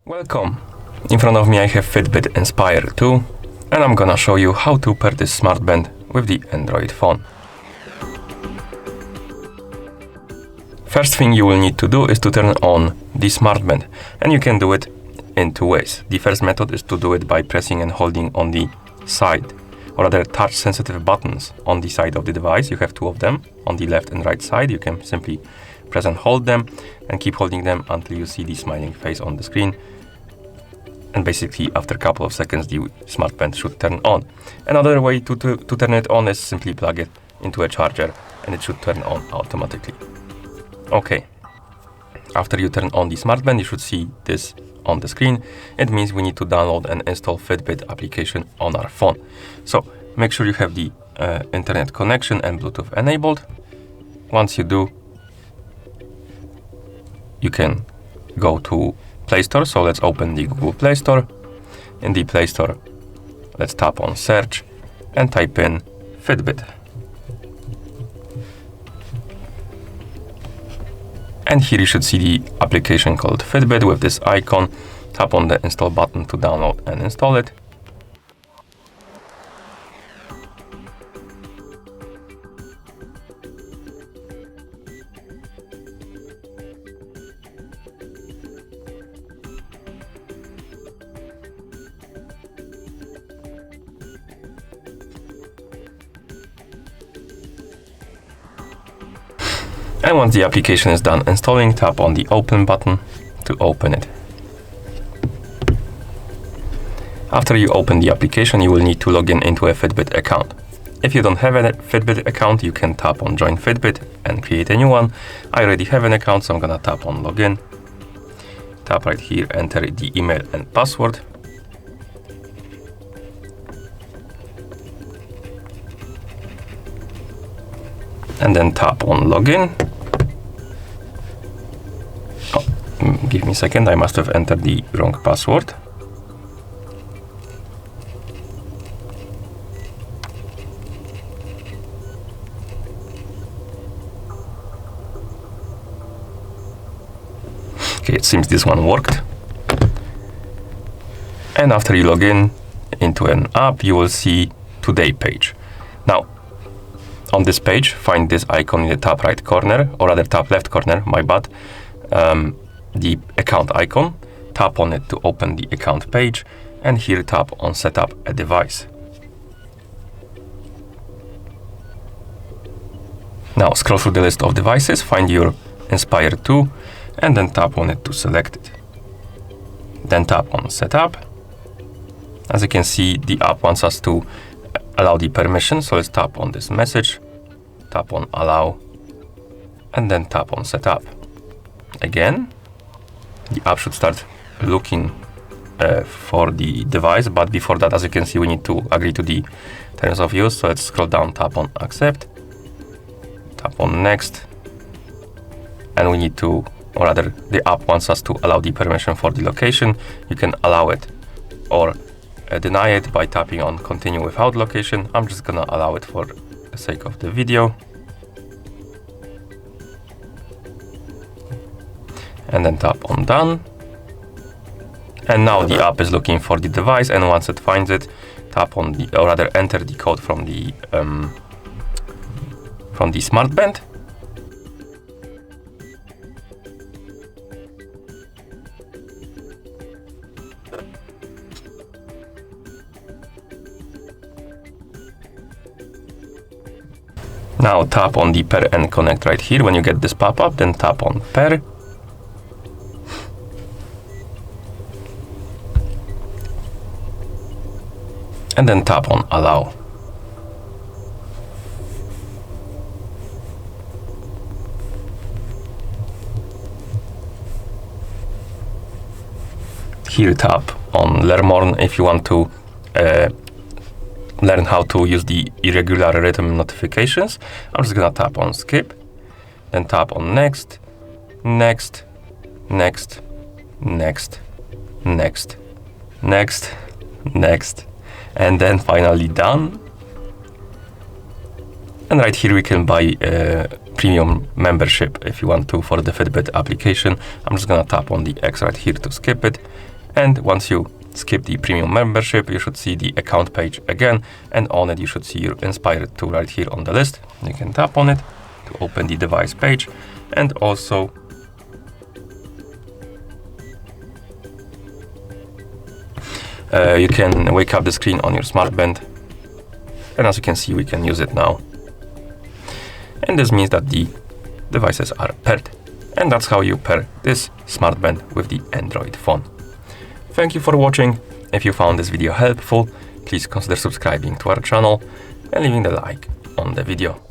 Welcome! In front of me I have FITBIT Inspire 2 and I'm gonna show you how to pair this smartband with the Android phone. First thing you will need to do is to turn on the smartband, and you can do it in two ways. The first method is to do it by pressing and holding on the side, or rather touch sensitive buttons on the side of the device. You have two of them on the left and right side. You can simply press and hold them and keep holding them until you see the smiling face on the screen. And basically after a couple of seconds the smartband should turn on. Another way to turn it on is simply plug it into a charger and it should turn on automatically. Okay, after you turn on the smartband you should see this on the screen. It means we need to download and install FITBIT application on our phone. So make sure you have the internet connection and Bluetooth enabled. Once you do, you can go to Play Store. So let's open the Google Play Store. In the Play Store, let's tap on search and type in FITBIT. And here you should see the application called FITBIT with this icon. Tap on the install button to download and install it. And once the application is done installing, tap on the open button to open it. After you open the application, you will need to log in into a FITBIT account. If you don't have a FITBIT account, you can tap on join FITBIT and create a new one. I already have an account, so I'm gonna tap on login. Tap right here, enter the email and password. And then tap on login. Give me a second, I must have entered the wrong password. Okay, it seems this one worked. And after you log in into an app, you will see Today page. Now, on this page, find this icon in the top right corner, or rather top left corner, my bad. The account icon. Tap on it to open the account page, and here tap on set up a device. Now scroll through the list of devices, find your Inspire 2, and then tap on it to select it. Then tap on setup. As you can see, the app wants us to allow the permission, so let's tap on this message, tap on allow, and then tap on setup. Again, the app should start looking for the device, but before that, as you can see, we need to agree to the terms of use. So let's scroll down, tap on accept, tap on next, and we need to, or rather the app wants us to allow the permission for the location. You can allow it or deny it by tapping on continue without location. I'm just gonna allow it for the sake of the video. And then tap on done. And now the app is looking for the device, and once it finds it, tap on the, or rather enter the code from the smartband. Now tap on the pair and connect right here. When you get this pop-up, then tap on pair. And then tap on allow. Here tap on learn more if you want to learn how to use the irregular rhythm notifications. I'm just gonna tap on skip, then tap on next, next, next, next, next, next, next, and then finally done. And right here we can buy a premium membership if you want to for the FITBIT application. I'm just gonna tap on the X right here to skip it. And once you skip the premium membership, you should see the account page again, and on it you should see your Inspire 2 right here on the list. You can tap on it to open the device page, and also you can wake up the screen on your smartband, and as you can see, we can use it now. And this means that the devices are paired. And that's how you pair this smartband with the Android phone. Thank you for watching. If you found this video helpful, please consider subscribing to our channel and leaving the like on the video.